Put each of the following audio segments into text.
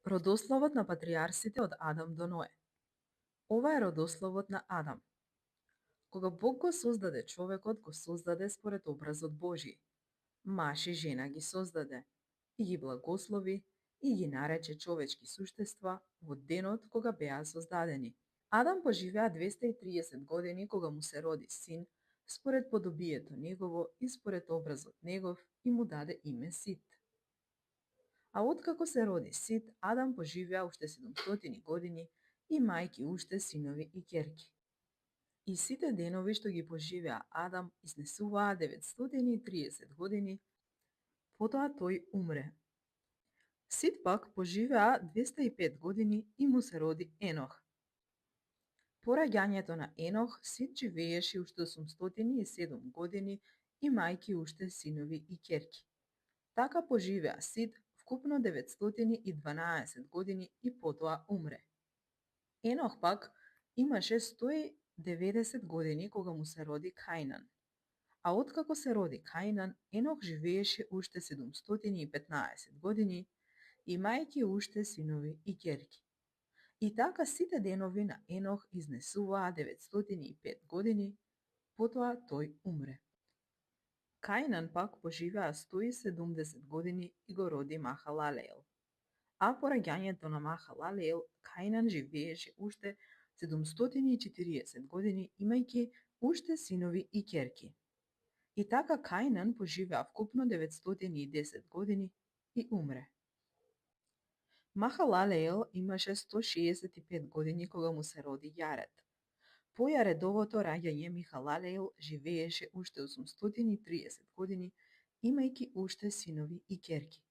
Родословот на патријарсите од Адам до Ное. Ова е родословот на Адам. Кога Бог го создаде човекот, го создаде според образот Божи. Маж и жена ги создаде и ги благослови и ги нарече човечки суштества во денот кога беа создадени. Адам поживеа 230 години кога му се роди син, според подобието негово и според образот негов, и му даде име Сит. А откако се роди Сит, Адам поживеа уште 700 години и мајки уште синови и ќерки. И сите денови што ги поживеа Адам изнесуваа 930 години, потоа тој умре. Сит пак поживеа 205 години и му се роди Енох. По раѓањето на Енох, Сит живееше уште 807 години и мајки уште синови и ќерки. Така поживеа Сит вкупно 912 години и потоа умре. Енох пак имаше 190 години кога му се роди Кајнан. А откако се роди Кајнан, Енох живееше уште 715 години и мајки уште синови и ќерки. И така сите денови на Енох изнесуваа 905 години, потоа тој умре. Кајнан пак поживеа 170 години и го роди Махалалеел. А по раѓањето на Махалалеел, Кајнан живееше уште 740 години, имајќи уште синови и ќерки. И така Кајнан поживеа вкупно 910 години и умре. Махалалеел имаше 165 години кога му се роди Јаред. По Јаредовото раѓање Михалалеел живееше уште 830 години, имајќи уште синови и ќерки.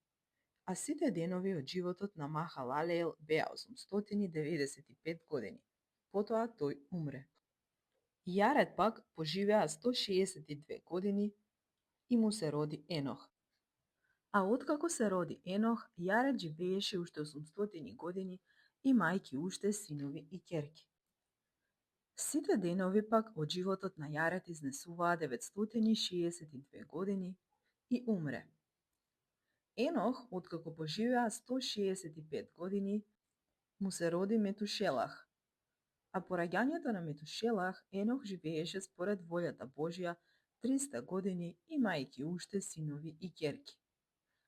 А сите денови од животот на Махалалеел беа 895 години. Потоа тој умре. Јаред пак поживеа 162 години и му се роди Енох. А откако се роди Енох, Јаред живееше уште 800 години и мајки уште синови и ќерки. Сите денови пак од животот на Јаред изнесуваа 962 години и умре. Енох, откако поживеа 165 години, му се роди Метушелах. А по раѓањето на Метушелах, Енох живееше според волјата Божја 300 години и мајки уште синови и ќерки.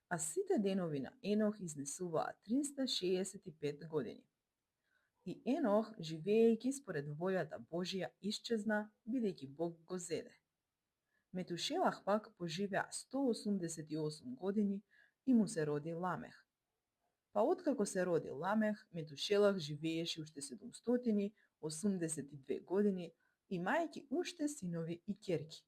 А сите денови на Енох изнесуваа 365 години. И Енох, живеејќи според волјата Божја, исчезна, бидејќи Бог го зеде. Метушелах пак поживеа 188 години и му се роди Ламех. Па откако се роди Ламех, Метушелах живееше уште 782 години и мајки уште синови и ќерки.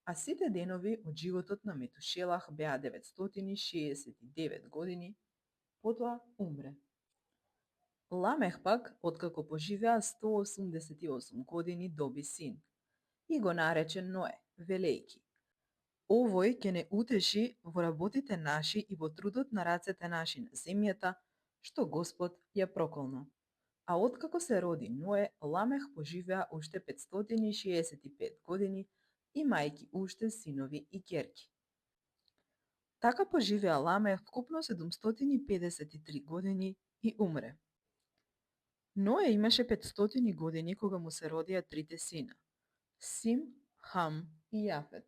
А сите денови од животот на Метушелах беа 969 години, потоа умре. Ламех пак, откако поживеа 188 години, доби син и го нарече Ное, велејки: овој ќе не утеши во работите наши и во трудот на рацете наши на земјата, што Господ ја проколна. А откако се роди Ное, Ламех поживеа уште 565 години и мајки уште синови и ќерки. Така поживеа Ламех вкупно 753 години и умре. Ное имаше 500 години кога му се родија трите сина – Сим, Хам и Јафет.